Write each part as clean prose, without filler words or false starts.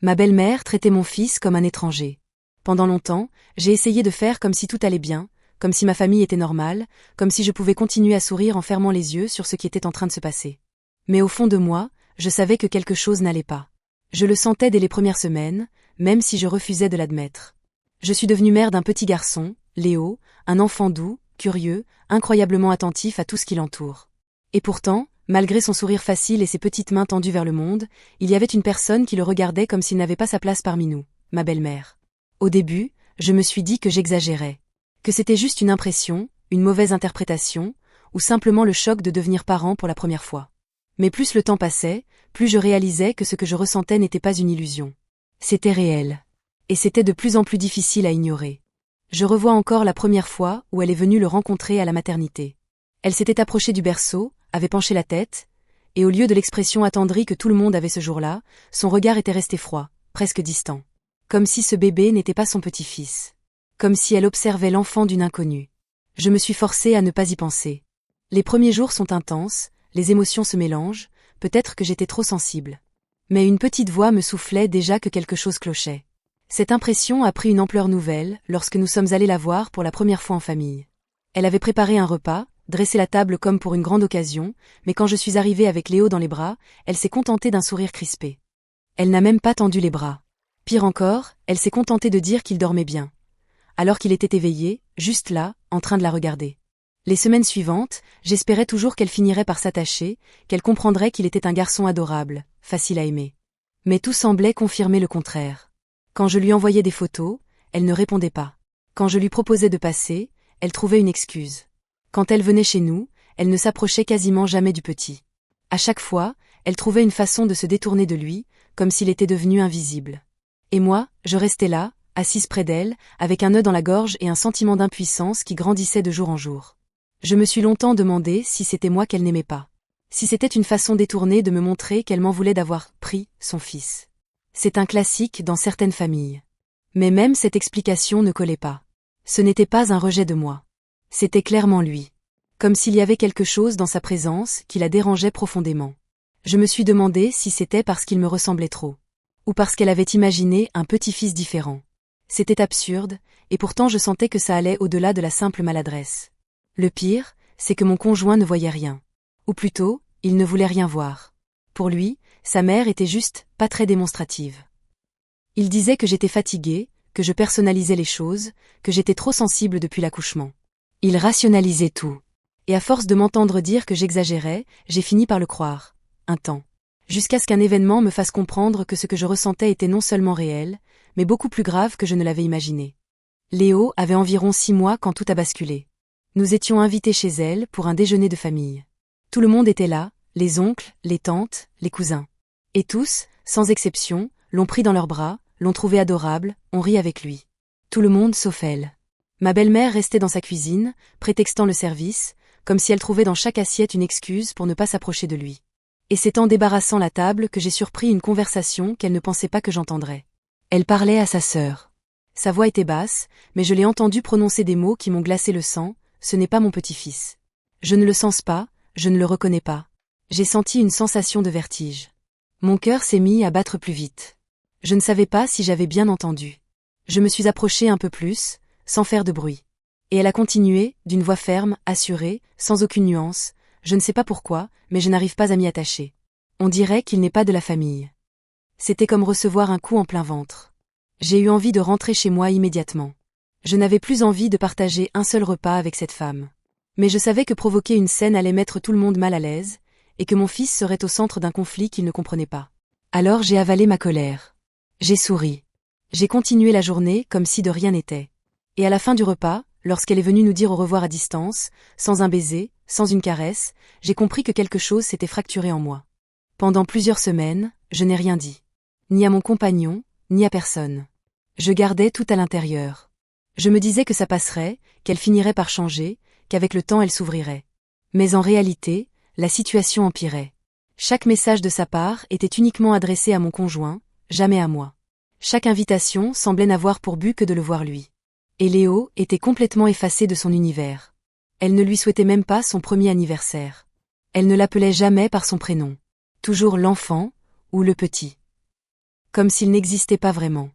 Ma belle-mère traitait mon fils comme un étranger. Pendant longtemps, j'ai essayé de faire comme si tout allait bien, comme si ma famille était normale, comme si je pouvais continuer à sourire en fermant les yeux sur ce qui était en train de se passer. Mais au fond de moi, je savais que quelque chose n'allait pas. Je le sentais dès les premières semaines, même si je refusais de l'admettre. Je suis devenue mère d'un petit garçon, Léo, un enfant doux, curieux, incroyablement attentif à tout ce qui l'entoure. Et pourtant, malgré son sourire facile et ses petites mains tendues vers le monde, il y avait une personne qui le regardait comme s'il n'avait pas sa place parmi nous, ma belle-mère. Au début, je me suis dit que j'exagérais. Que c'était juste une impression, une mauvaise interprétation, ou simplement le choc de devenir parent pour la première fois. Mais plus le temps passait, plus je réalisais que ce que je ressentais n'était pas une illusion. C'était réel. Et c'était de plus en plus difficile à ignorer. Je revois encore la première fois où elle est venue le rencontrer à la maternité. Elle s'était approchée du berceau, avait penché la tête, et au lieu de l'expression attendrie que tout le monde avait ce jour-là, son regard était resté froid, presque distant. Comme si ce bébé n'était pas son petit-fils. Comme si elle observait l'enfant d'une inconnue. Je me suis forcée à ne pas y penser. Les premiers jours sont intenses, les émotions se mélangent, peut-être que j'étais trop sensible. Mais une petite voix me soufflait déjà que quelque chose clochait. Cette impression a pris une ampleur nouvelle lorsque nous sommes allés la voir pour la première fois en famille. Elle avait préparé un repas, dressé la table comme pour une grande occasion, mais quand je suis arrivée avec Léo dans les bras, elle s'est contentée d'un sourire crispé. Elle n'a même pas tendu les bras. Pire encore, elle s'est contentée de dire qu'il dormait bien. Alors qu'il était éveillé, juste là, en train de la regarder. Les semaines suivantes, j'espérais toujours qu'elle finirait par s'attacher, qu'elle comprendrait qu'il était un garçon adorable, facile à aimer. Mais tout semblait confirmer le contraire. Quand je lui envoyais des photos, elle ne répondait pas. Quand je lui proposais de passer, elle trouvait une excuse. Quand elle venait chez nous, elle ne s'approchait quasiment jamais du petit. À chaque fois, elle trouvait une façon de se détourner de lui, comme s'il était devenu invisible. Et moi, je restais là, assise près d'elle, avec un nœud dans la gorge et un sentiment d'impuissance qui grandissait de jour en jour. Je me suis longtemps demandé si c'était moi qu'elle n'aimait pas. Si c'était une façon détournée de me montrer qu'elle m'en voulait d'avoir pris son fils. C'est un classique dans certaines familles. Mais même cette explication ne collait pas. Ce n'était pas un rejet de moi. C'était clairement lui. Comme s'il y avait quelque chose dans sa présence qui la dérangeait profondément. Je me suis demandé si c'était parce qu'il me ressemblait trop. Ou parce qu'elle avait imaginé un petit-fils différent. C'était absurde, et pourtant je sentais que ça allait au-delà de la simple maladresse. Le pire, c'est que mon conjoint ne voyait rien. Ou plutôt, il ne voulait rien voir. Pour lui, sa mère était juste pas très démonstrative. Il disait que j'étais fatiguée, que je personnalisais les choses, que j'étais trop sensible depuis l'accouchement. Il rationalisait tout. Et à force de m'entendre dire que j'exagérais, j'ai fini par le croire. Un temps. Jusqu'à ce qu'un événement me fasse comprendre que ce que je ressentais était non seulement réel, mais beaucoup plus grave que je ne l'avais imaginé. Léo avait environ 6 mois quand tout a basculé. Nous étions invités chez elle pour un déjeuner de famille. Tout le monde était là, les oncles, les tantes, les cousins. Et tous, sans exception, l'ont pris dans leurs bras, l'ont trouvé adorable, ont ri avec lui. Tout le monde sauf elle. Ma belle-mère restait dans sa cuisine, prétextant le service, comme si elle trouvait dans chaque assiette une excuse pour ne pas s'approcher de lui. Et c'est en débarrassant la table que j'ai surpris une conversation qu'elle ne pensait pas que j'entendrais. Elle parlait à sa sœur. Sa voix était basse, mais je l'ai entendue prononcer des mots qui m'ont glacé le sang, ce n'est pas mon petit-fils. Je ne le sens pas, je ne le reconnais pas. J'ai senti une sensation de vertige. Mon cœur s'est mis à battre plus vite. Je ne savais pas si j'avais bien entendu. Je me suis approchée un peu plus, sans faire de bruit. Et elle a continué, d'une voix ferme, assurée, sans aucune nuance. Je ne sais pas pourquoi, mais je n'arrive pas à m'y attacher. On dirait qu'il n'est pas de la famille. C'était comme recevoir un coup en plein ventre. J'ai eu envie de rentrer chez moi immédiatement. Je n'avais plus envie de partager un seul repas avec cette femme. Mais je savais que provoquer une scène allait mettre tout le monde mal à l'aise, et que mon fils serait au centre d'un conflit qu'il ne comprenait pas. Alors j'ai avalé ma colère. J'ai souri. J'ai continué la journée comme si de rien n'était. Et à la fin du repas, lorsqu'elle est venue nous dire au revoir à distance, sans un baiser, sans une caresse, j'ai compris que quelque chose s'était fracturé en moi. Pendant plusieurs semaines, je n'ai rien dit. Ni à mon compagnon, ni à personne. Je gardais tout à l'intérieur. Je me disais que ça passerait, qu'elle finirait par changer, qu'avec le temps elle s'ouvrirait. Mais en réalité, la situation empirait. Chaque message de sa part était uniquement adressé à mon conjoint, jamais à moi. Chaque invitation semblait n'avoir pour but que de le voir lui. Et Léo était complètement effacé de son univers. Elle ne lui souhaitait même pas son premier anniversaire. Elle ne l'appelait jamais par son prénom. Toujours l'enfant, ou le petit. comme s'il n'existait pas vraiment.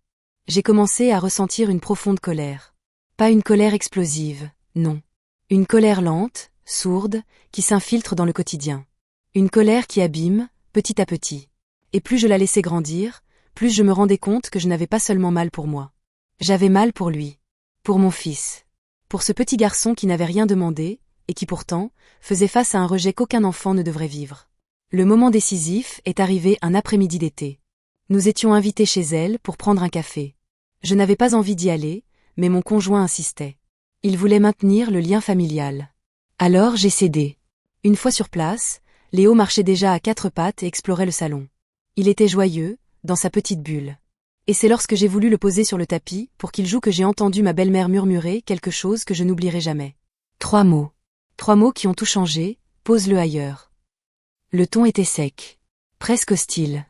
J'ai commencé à ressentir une profonde colère. Pas une colère explosive, non. Une colère lente, sourde, qui s'infiltre dans le quotidien. Une colère qui abîme, petit à petit. Et plus je la laissais grandir, plus je me rendais compte que je n'avais pas seulement mal pour moi. J'avais mal pour lui. Pour mon fils. Pour ce petit garçon qui n'avait rien demandé, et qui pourtant, faisait face à un rejet qu'aucun enfant ne devrait vivre. Le moment décisif est arrivé un après-midi d'été. Nous étions invités chez elle pour prendre un café. Je n'avais pas envie d'y aller, mais mon conjoint insistait. Il voulait maintenir le lien familial. Alors j'ai cédé. Une fois sur place, Léo marchait déjà à quatre pattes et explorait le salon. Il était joyeux, dans sa petite bulle. Et c'est lorsque j'ai voulu le poser sur le tapis, pour qu'il joue que j'ai entendu ma belle-mère murmurer quelque chose que je n'oublierai jamais. 3 mots. 3 mots qui ont tout changé, pose-le ailleurs. Le ton était sec. Presque hostile.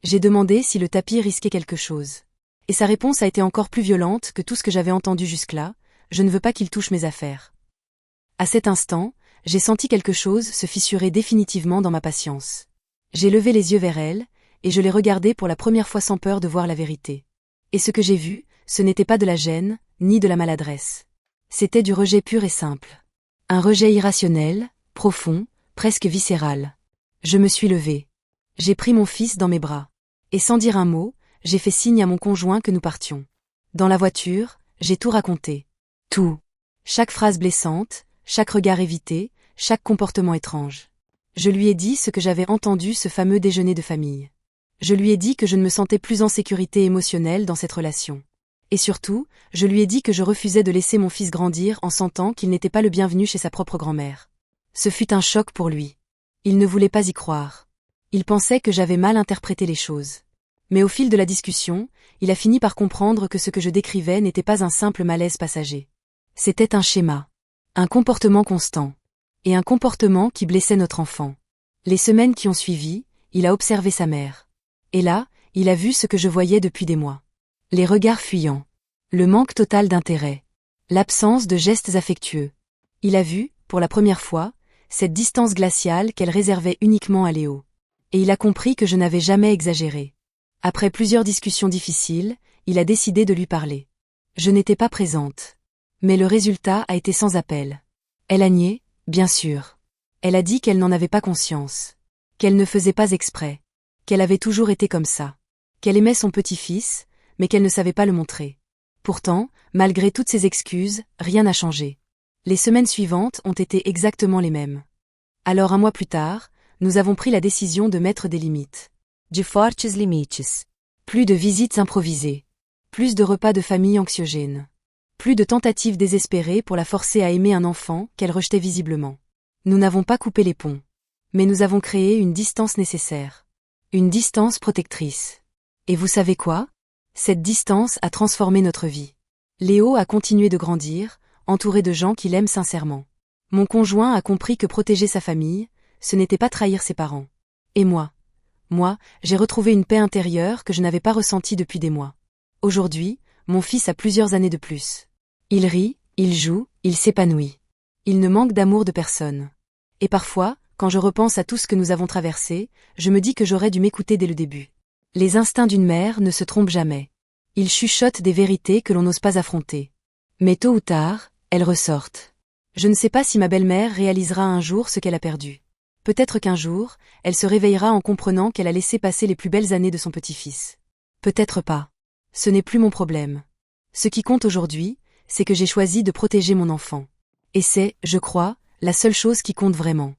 J'ai demandé si le tapis risquait quelque chose. Et sa réponse a été encore plus violente que tout ce que j'avais entendu jusque-là, je ne veux pas qu'il touche mes affaires. À cet instant, j'ai senti quelque chose se fissurer définitivement dans ma patience. J'ai levé les yeux vers elle, et je l'ai regardée pour la première fois sans peur de voir la vérité. Et ce que j'ai vu, ce n'était pas de la gêne, ni de la maladresse. C'était du rejet pur et simple. Un rejet irrationnel, profond, presque viscéral. Je me suis levée. J'ai pris mon fils dans mes bras. Et sans dire un mot, j'ai fait signe à mon conjoint que nous partions. Dans la voiture, j'ai tout raconté. Tout. Chaque phrase blessante, chaque regard évité, chaque comportement étrange. Je lui ai dit ce que j'avais entendu ce fameux déjeuner de famille. Je lui ai dit que je ne me sentais plus en sécurité émotionnelle dans cette relation. Et surtout, je lui ai dit que je refusais de laisser mon fils grandir en sentant qu'il n'était pas le bienvenu chez sa propre grand-mère. Ce fut un choc pour lui. Il ne voulait pas y croire. Il pensait que j'avais mal interprété les choses. Mais au fil de la discussion, il a fini par comprendre que ce que je décrivais n'était pas un simple malaise passager. C'était un schéma. Un comportement constant. Et un comportement qui blessait notre enfant. Les semaines qui ont suivi, il a observé sa mère. Et là, il a vu ce que je voyais depuis des mois. Les regards fuyants. Le manque total d'intérêt. L'absence de gestes affectueux. Il a vu, pour la première fois, cette distance glaciale qu'elle réservait uniquement à Léo. Et il a compris que je n'avais jamais exagéré. Après plusieurs discussions difficiles, il a décidé de lui parler. Je n'étais pas présente. Mais le résultat a été sans appel. Elle a nié, bien sûr. Elle a dit qu'elle n'en avait pas conscience. Qu'elle ne faisait pas exprès. Qu'elle avait toujours été comme ça. Qu'elle aimait son petit-fils, mais qu'elle ne savait pas le montrer. Pourtant, malgré toutes ces excuses, rien n'a changé. Les semaines suivantes ont été exactement les mêmes. Alors 1 mois plus tard, nous avons pris la décision de mettre des limites. De fortes limites. Plus de visites improvisées. Plus de repas de famille anxiogènes. Plus de tentatives désespérées pour la forcer à aimer un enfant qu'elle rejetait visiblement. Nous n'avons pas coupé les ponts. Mais nous avons créé une distance nécessaire. Une distance protectrice. Et vous savez quoi ? Cette distance a transformé notre vie. Léo a continué de grandir, entouré de gens qui l'aiment sincèrement. Mon conjoint a compris que protéger sa famille, ce n'était pas trahir ses parents. Et moi, j'ai retrouvé une paix intérieure que je n'avais pas ressentie depuis des mois. Aujourd'hui, mon fils a plusieurs années de plus. Il rit, il joue, il s'épanouit. Il ne manque d'amour de personne. Et parfois, quand je repense à tout ce que nous avons traversé, je me dis que j'aurais dû m'écouter dès le début. Les instincts d'une mère ne se trompent jamais. Ils chuchotent des vérités que l'on n'ose pas affronter. Mais tôt ou tard, elles ressortent. Je ne sais pas si ma belle-mère réalisera un jour ce qu'elle a perdu. Peut-être qu'un jour, elle se réveillera en comprenant qu'elle a laissé passer les plus belles années de son petit-fils. Peut-être pas. Ce n'est plus mon problème. Ce qui compte aujourd'hui, c'est que j'ai choisi de protéger mon enfant. Et c'est, je crois, la seule chose qui compte vraiment.